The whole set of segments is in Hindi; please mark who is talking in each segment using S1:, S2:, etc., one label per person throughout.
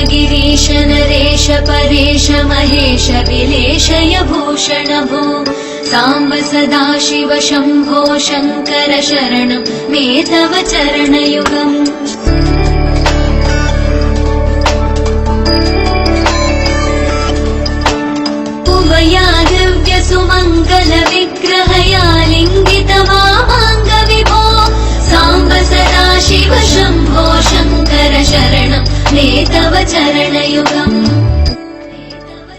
S1: गिरीश नरेश परेश महेश विलेशय भूषण भो साम्ब सदाशिव शम्भो शङ्कर शरणं मे तव चरणयुगम्। उभया दिव्य सुमङ्गल विग्रहया लिङ्गित वामाङ्ग विभो साम्ब सदाशिव शम्भो शङ्कर शरणं मे तव चरणयुगम्।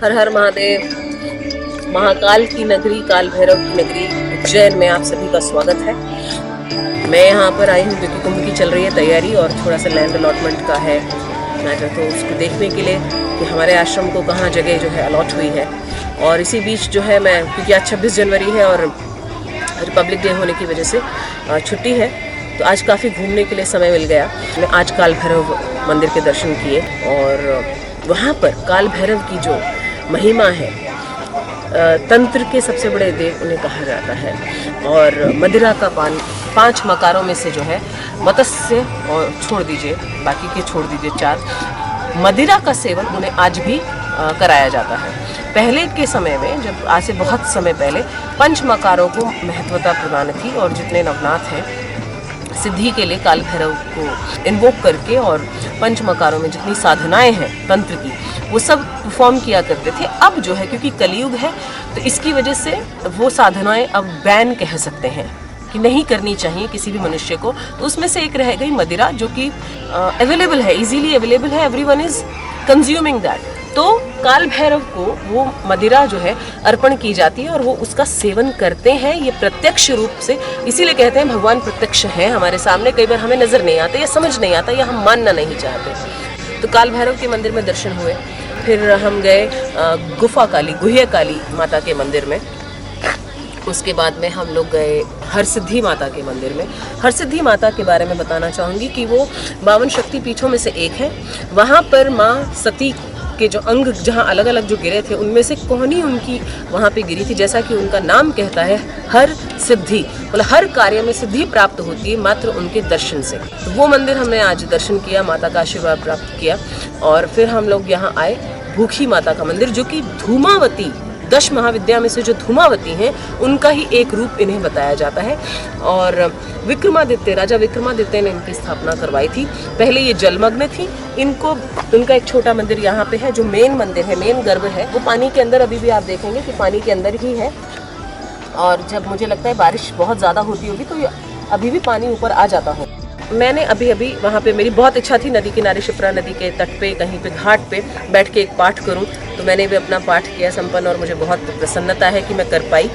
S2: हर हर महादेव। महाकाल की नगरी, काल भैरव की नगरी उज्जैन में आप सभी का स्वागत है। मैं यहाँ पर आई हूँ क्योंकि कुंभ की चल रही है तैयारी और थोड़ा सा लैंड अलॉटमेंट का है मैटर, तो उसको देखने के लिए कि हमारे आश्रम को कहाँ जगह जो है अलॉट हुई है। और इसी बीच जो है मैं, क्योंकि आज 26 जनवरी है और रिपब्लिक डे होने की वजह से छुट्टी है, तो आज काफ़ी घूमने के लिए समय मिल गया। मैं आज काल भैरव मंदिर के दर्शन किए और वहाँ पर काल भैरव की जो महिमा है, तंत्र के सबसे बड़े देव उन्हें कहा जाता है। और मदिरा का पान 5 मकारों में से जो है मत्स्य और छोड़ दीजिए, बाकी के छोड़ दीजिए 4, मदिरा का सेवन उन्हें आज भी कराया जाता है। पहले के समय में, जब आज से बहुत समय पहले, 5 मकारों को महत्वता प्रदान थी और जितने नवनाथ हैं सिद्धि के लिए काल भैरव को इन्वोक करके और 5 मकारों में जितनी साधनाएं हैं तंत्र की, वो सब परफॉर्म किया करते थे। अब जो है क्योंकि कलयुग है तो इसकी वजह से वो साधनाएं अब बैन कह सकते हैं कि नहीं करनी चाहिए किसी भी मनुष्य को। तो उसमें से एक रह गई मदिरा, जो कि अवेलेबल है, इजीली अवेलेबल है, एवरीवन इज कंज्यूमिंग दैट। तो काल भैरव को वो मदिरा जो है अर्पण की जाती है और वो उसका सेवन करते हैं। ये प्रत्यक्ष रूप से, इसीलिए कहते हैं भगवान प्रत्यक्ष है हमारे सामने। कई बार हमें नजर नहीं आता या समझ नहीं आता या हम मानना नहीं चाहते। तो काल भैरव के मंदिर में दर्शन हुए, फिर हम गए गुफा काली, गुह्य काली माता के मंदिर में। उसके बाद में हम लोग गए हरसिद्धि माता के मंदिर में। हरसिद्धि माता के बारे में बताना चाहूँगी कि वो 52 शक्ति पीठों में से एक है। वहाँ पर माँ सती के जो अंग जहाँ अलग अलग जो गिरे थे, उनमें से कोहनी उनकी वहाँ पे गिरी थी। जैसा कि उनका नाम कहता है, हर सिद्धि, मतलब हर कार्य में सिद्धि प्राप्त होती है मात्र उनके दर्शन से। तो वो मंदिर हमने आज दर्शन किया, माता का आशीर्वाद प्राप्त किया। और फिर हम लोग यहाँ आए भूखी माता का मंदिर, जो कि धूमावती, 10 महाविद्या में से जो धूमावती हैं उनका ही एक रूप इन्हें बताया जाता है। और विक्रमादित्य, राजा विक्रमादित्य ने इनकी स्थापना करवाई थी। पहले ये जलमग्न थी। उनका एक छोटा मंदिर यहाँ पे है, जो मेन मंदिर है, मेन गर्भ है, वो पानी के अंदर अभी भी आप देखेंगे कि पानी के अंदर ही है। और जब मुझे लगता है बारिश बहुत ज़्यादा होती होगी तो अभी भी पानी ऊपर आ जाता हो। मैंने अभी वहाँ पे, मेरी बहुत इच्छा थी नदी किनारे, शिप्रा नदी के तट पे, कहीं पे घाट पे बैठ के एक पाठ करूँ, तो मैंने भी अपना पाठ किया संपन्न और मुझे बहुत प्रसन्नता है कि मैं कर पाई।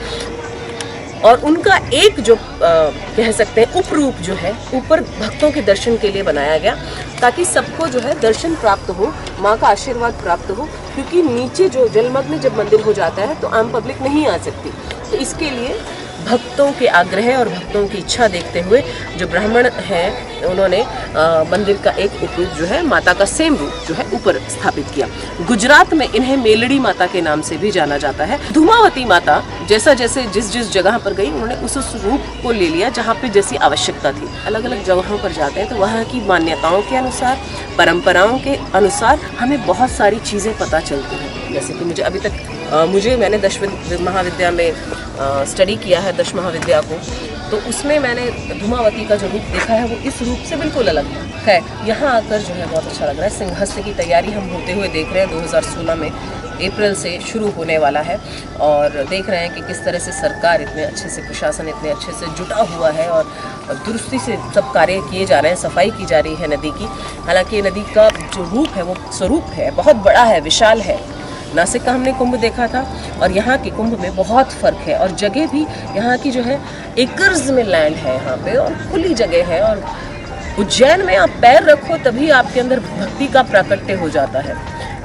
S2: और उनका एक जो कह सकते हैं उपरूप जो है, ऊपर भक्तों के दर्शन के लिए बनाया गया, ताकि सबको जो है दर्शन प्राप्त हो, माँ का आशीर्वाद प्राप्त हो। क्योंकि नीचे जो जलमग्न जब मंदिर हो जाता है तो आम पब्लिक नहीं आ सकती, तो इसके लिए भक्तों के आग्रह और भक्तों की इच्छा देखते हुए जो ब्राह्मण हैं उन्होंने मंदिर का एक उपरूप जो है, माता का सेम रूप जो है ऊपर स्थापित किया। गुजरात में इन्हें मेलड़ी माता के नाम से भी जाना जाता है। धूमावती माता जैसा जैसे जिस जगह पर गई, उन्होंने उस रूप को ले लिया जहाँ पे जैसी आवश्यकता थी। अलग अलग जगहों पर जाते हैं तो वहाँ की मान्यताओं के अनुसार, परंपराओं के अनुसार हमें बहुत सारी चीज़ें पता चलती हैं। जैसे कि मुझे अभी तक मैंने 10 महाविद्या में स्टडी किया है, 10 महाविद्या को, तो उसमें मैंने धूमावती का जो रूप देखा है वो इस रूप से बिल्कुल अलग है। यहाँ आकर जो है बहुत अच्छा लग रहा है। सिंहस्थ की तैयारी हम होते हुए देख रहे हैं, 2016 में अप्रैल से शुरू होने वाला है। और देख रहे हैं कि किस तरह से सरकार इतने अच्छे से, प्रशासन इतने अच्छे से जुटा हुआ है और दुरुस्ती से सब कार्य किए जा रहे हैं, सफाई की जा रही है नदी की। हालांकि नदी का जो रूप है वो स्वरूप है, बहुत बड़ा है, विशाल है। नासिक का हमने कुंभ देखा था और यहाँ के कुंभ में बहुत फ़र्क है। और जगह भी यहाँ की जो है एकर्स में लैंड है यहाँ पे, और खुली जगह है। और उज्जैन में आप पैर रखो तभी आपके अंदर भक्ति का प्राकट्य हो जाता है।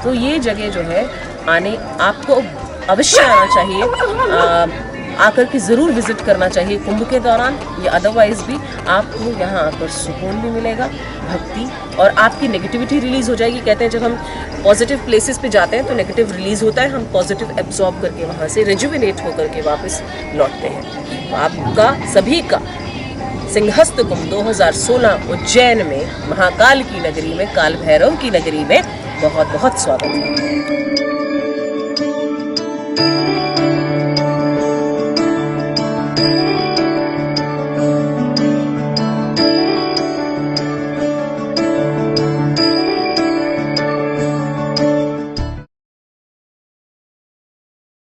S2: तो ये जगह जो है, आने आपको अवश्य आना चाहिए, आकर के ज़रूर विजिट करना चाहिए कुंभ के दौरान या अदरवाइज भी। आपको यहाँ आकर सुकून भी मिलेगा, भक्ति, और आपकी नेगेटिविटी रिलीज़ हो जाएगी। कहते हैं जब हम पॉजिटिव प्लेसेस पे जाते हैं तो नेगेटिव रिलीज़ होता है, हम पॉजिटिव एब्जॉर्ब करके वहाँ से रिजुविनेट होकर के वापस लौटते हैं। तो आपका सभी का सिंहस्थ कुंभ 2016 उज्जैन में, महाकाल की नगरी में, काल भैरव की नगरी में बहुत बहुत स्वागत है।